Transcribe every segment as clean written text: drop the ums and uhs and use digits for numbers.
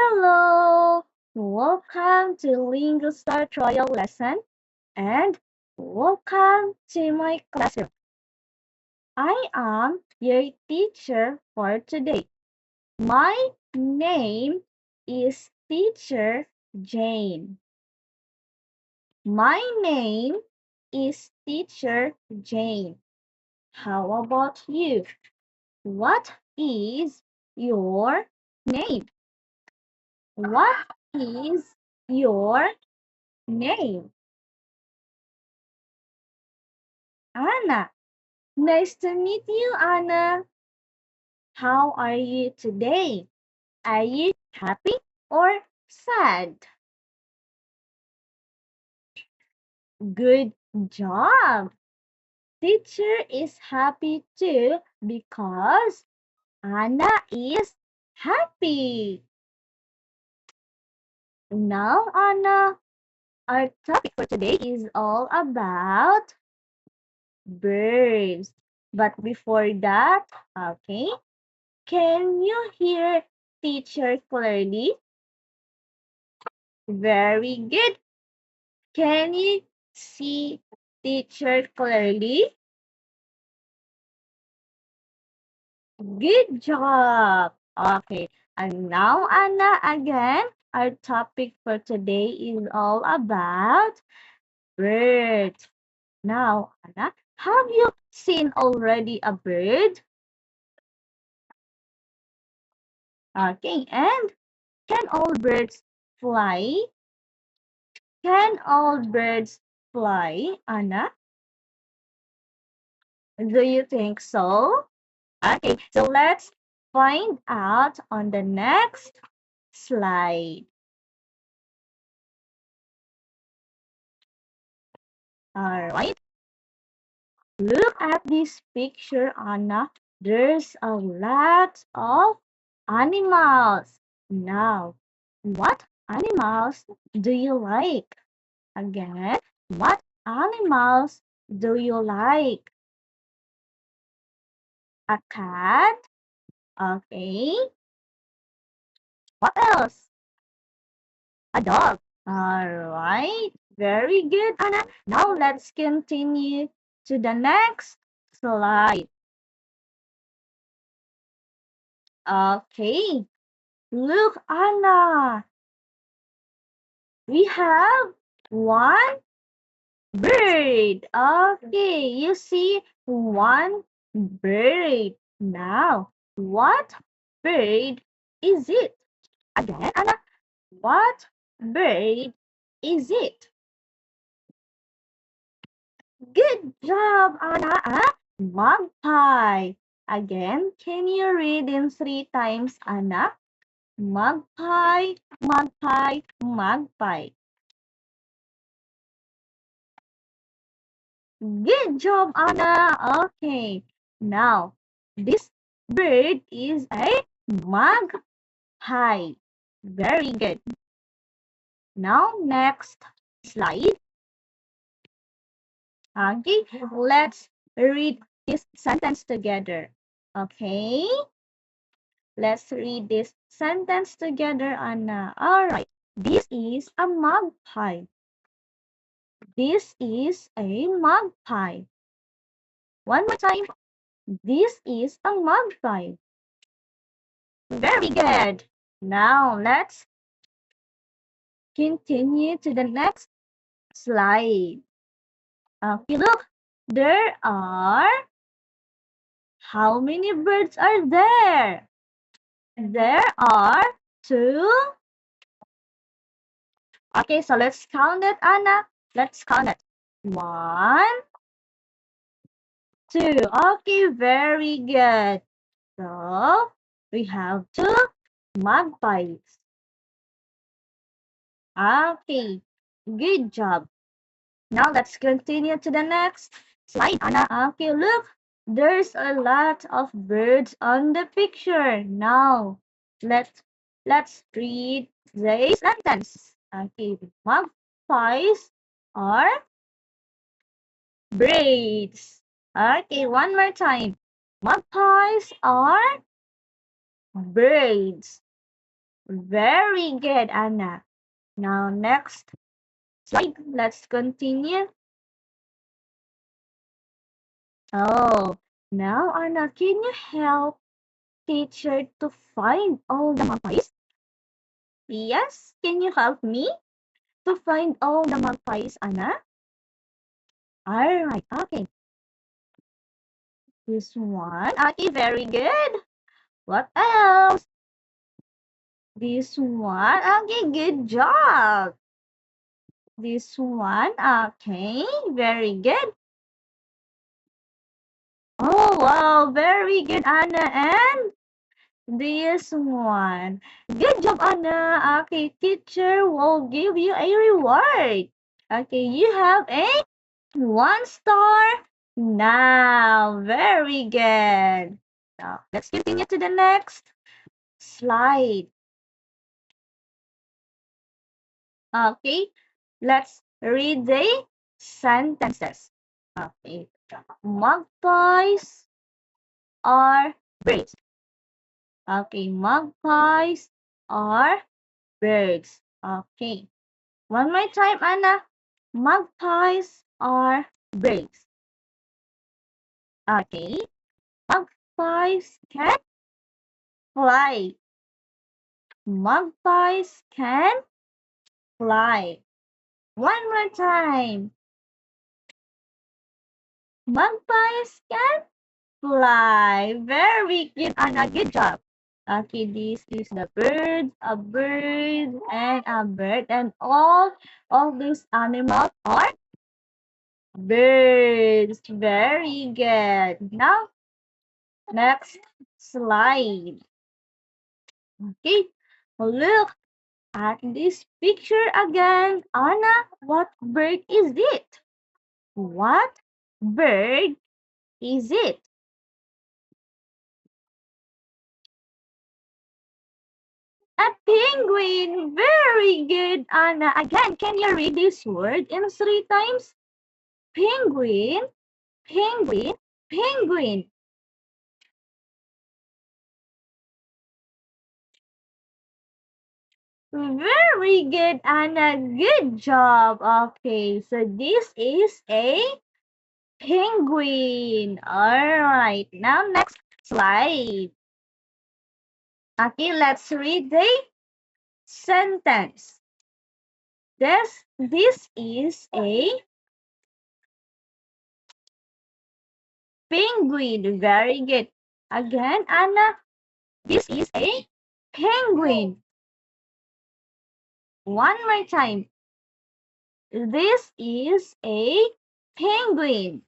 Hello! Welcome to Lingo Star Trial Lesson and welcome to my classroom. I am your teacher for today. My name is Teacher Jane. My name is Teacher Jane. How about you? What is your name? What is your name? Anna. Nice to meet you, Anna. How are you today? Are you happy or sad? Good job. Teacher is happy too because Anna is happy. Now, Anna, our topic for today is all about birds. But before that, okay, can you hear teacher clearly? Very good. Can you see teacher clearly? Good job. Okay. And now, Anna, again, our topic for today is all about birds. Now, Anna, have you seen already a bird? Okay. And can all birds fly? Can all birds fly, Anna? Do you think so? Okay, so let's find out on the next slide. All right, look at this picture, Anna. There's a lot of animals. Now, what animals do you like? Again, what animals do you like? A cat? Okay. What else? A dog. All right. Very good, Anna. Now let's continue to the next slide. Okay. Look, Anna. We have one bird. Okay. You see one bird. Now, what bird is it? Again, Anna. What bird is it? Good job, Anna. Magpie. Again, can you read in 3 times, Anna? Magpie, magpie, magpie. Good job, Anna. Okay. Now, this bird is a magpie. Very good. Now, next slide. Okay, let's read this sentence together. Okay. Let's read this sentence together, Anna. All right. This is a magpie. This is a magpie. One more time. This is a magpie. Very good. Now let's continue to the next slide. Okay, look. There are how many birds are there? There are two. Okay, so let's count it, Anna. Let's count it. 1, 2. Okay, very good. So, we have 2 magpies. Okay, good job. Now, let's continue to the next slide, Anna. Okay, look. There's a lot of birds on the picture. Now, let's read the sentence. Okay, magpies are birds. Okay, one more time. Magpies are birds. Very good, Anna. Now, next slide. Let's continue. Oh, now, Anna, can you help teacher to find all the magpies? Yes, can you help me to find all the magpies, Anna? All right, okay. This one. Okay, very good. What else? This one. Okay, good job. This one. Okay, very good. Oh, wow, very good, Anna. And this one. Good job, Anna. Okay, teacher will give you a reward. Okay, you have a 1 star. Now, very good. Now, let's continue to the next slide. Okay, let's read the sentences. Okay, magpies are birds. Okay, magpies are birds. Okay, one more time, Anna. Magpies are birds. Okay, magpies can fly. Magpies can fly. One more time. Magpies can fly. Very good, Anna. Good job. Okay, this is the bird, a bird, and a bird, and all these animals are birds. Very good. Now, next slide. Okay, look at this picture again. Anna, what bird is it? What bird is it? A penguin. Very good, Anna. Again, can you read this word in 3 times? Penguin, penguin, penguin. Very good, Anna. Good job. Okay, so this is a penguin. All right. Now, next slide. Okay, let's read the sentence. This is a penguin. Very good. Again, Anna, this is a penguin. One more time. This is a penguin.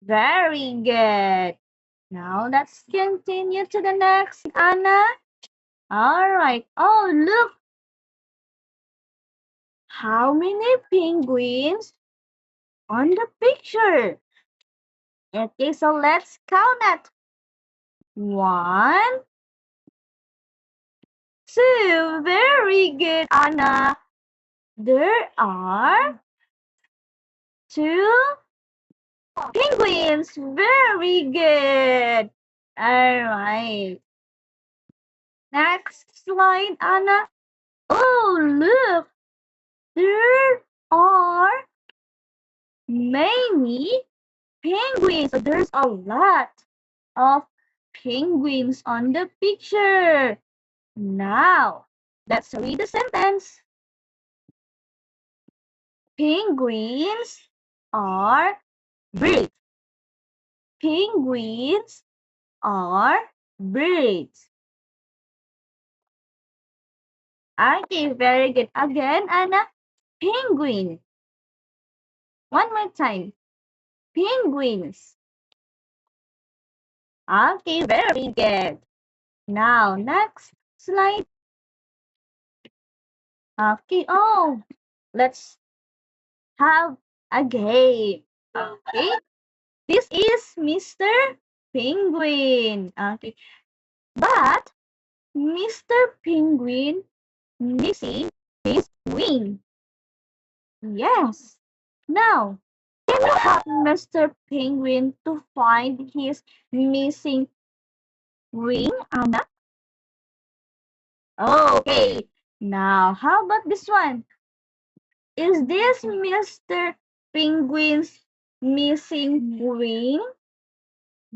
Very good. Now let's continue to the next, Anna. All right. Oh, look. How many penguins on the picture? Okay, so let's count it. 1, 2. Very good, Anna. There are 2 penguins. Very good. All right. Next slide, Anna. Oh, look. There are many penguins. So there's a lot of penguins on the picture. Now, let's read the sentence. Penguins are birds. Penguins are birds. Okay, very good. Again, Anna. Penguin. One more time. Penguins. Okay, very good. Now, next slide. Okay, oh, let's have a game. Okay, this is Mr. Penguin. Okay, but Mr. Penguin missing his wing. Yes. Now, can you help Mr. Penguin to find his missing wing, Anna? Okay. Now, how about this one? Is this Mr. Penguin's missing wing?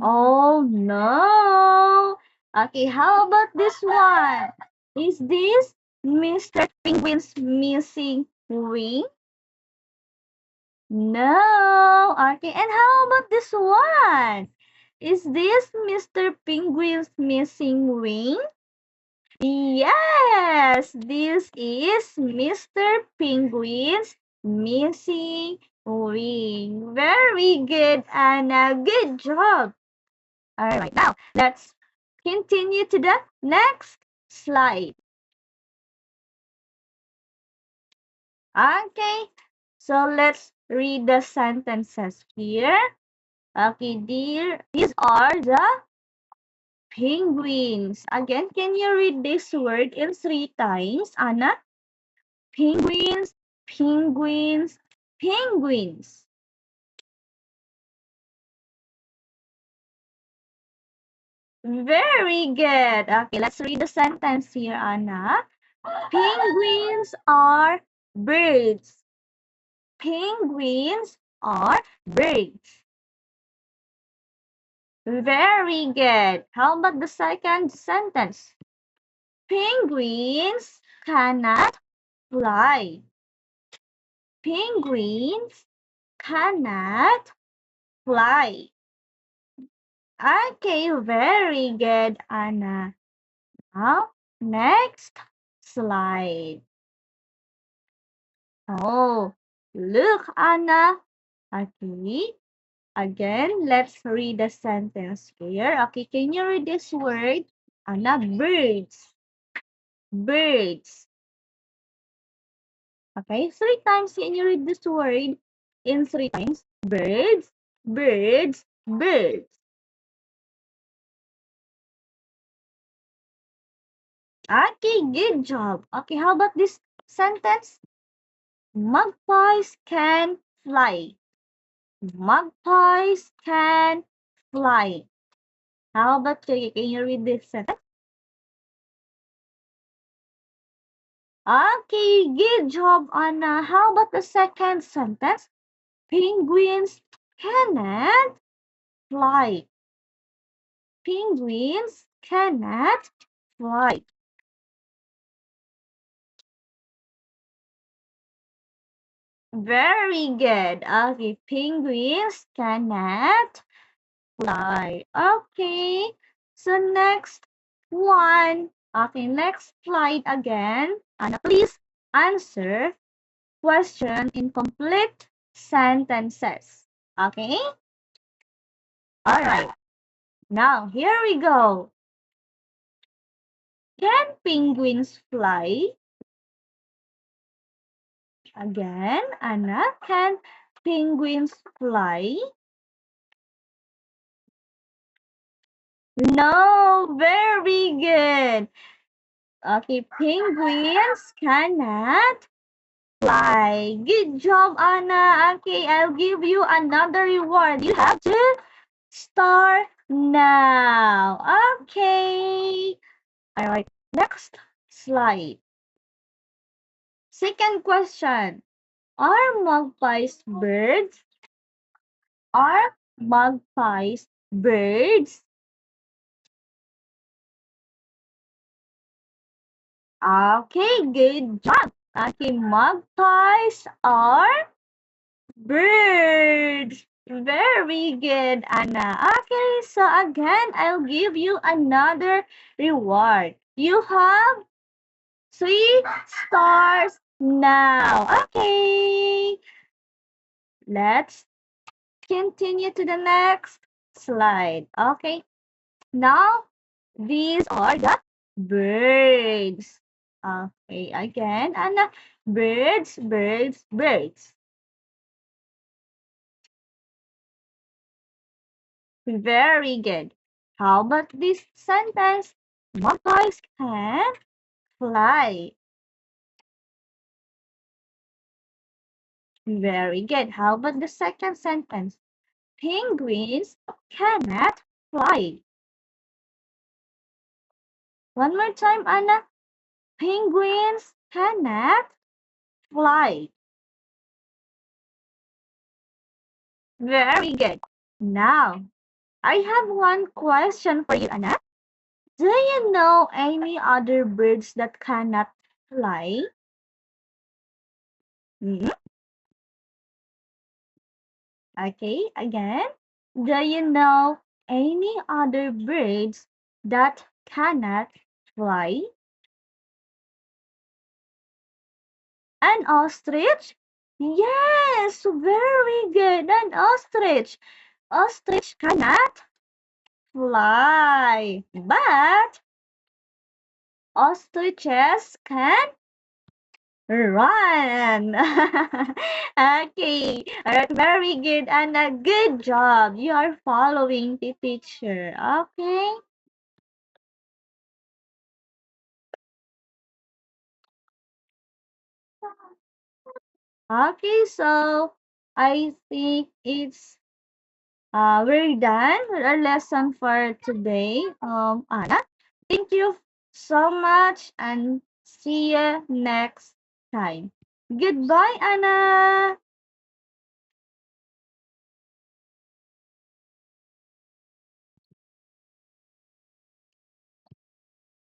Oh no. Okay, how about this one? Is this Mr. Penguin's missing wing? No. Okay, and how about this one? Is this Mr. Penguin's missing wing? Yes, this is Mr. Penguin's missing wing. Very good, Anna. Good job. All right, now let's continue to the next slide. Okay, so let's read the sentences here. Okay, dear, these are the penguins. Again, can you read this word in 3 times, Anna? Penguins, penguins, penguins. Very good. Okay, let's read the sentence here, Anna. Penguins are birds. Penguins are birds. Very good. How about the second sentence? Penguins cannot fly. Penguins cannot fly. Okay, very good, Anna. Now, next slide. Oh, look, Anna. Okay, again, let's read the sentence here. Okay, can you read this word? Anna, birds. Birds. Okay, 3 times. Can you read this word in 3 times? Birds, birds, birds. Okay, good job. Okay, how about this sentence? Magpies can fly. Magpies can fly. How about you? Can you read this sentence? Okay, good job, Anna. How about the second sentence? Penguins cannot fly. Penguins cannot fly. Very good. Okay, penguins cannot fly. Okay, so next one. Okay, next slide again. Anna, please answer question in complete sentences. Okay? All right. Now, here we go. Can penguins fly? Again, Anna, can penguins fly? No, very good. Okay, penguins cannot fly. Good job, Anna. Okay, I'll give you another reward. You have to start now. Okay. All right, next slide. Second question. Are magpies birds? Are magpies birds? Okay, good job. Okay, magpies are birds. Very good, Anna. Okay, so again, I'll give you another reward. You have 3 stars now. Okay, let's continue to the next slide. Okay, now these are the birds. Okay, again, Anna. Birds, birds, birds. Very good. How about this sentence? Magpies can fly. Very good. How about the second sentence? Penguins cannot fly. One more time, Anna. Penguins cannot fly. Very good. Now, I have one question for you, Anna. Do you know any other birds that cannot fly? Hmm? Okay, again. Do you know any other birds that cannot fly? An ostrich? Yes, very good. An ostrich. Ostrich cannot fly, but ostriches can run. Okay, alright, very good, and a good job. You are following the teacher. Okay. Okay, so I think it's we're done with our lesson for today. Anna, thank you so much, and see you next time. Goodbye, Anna.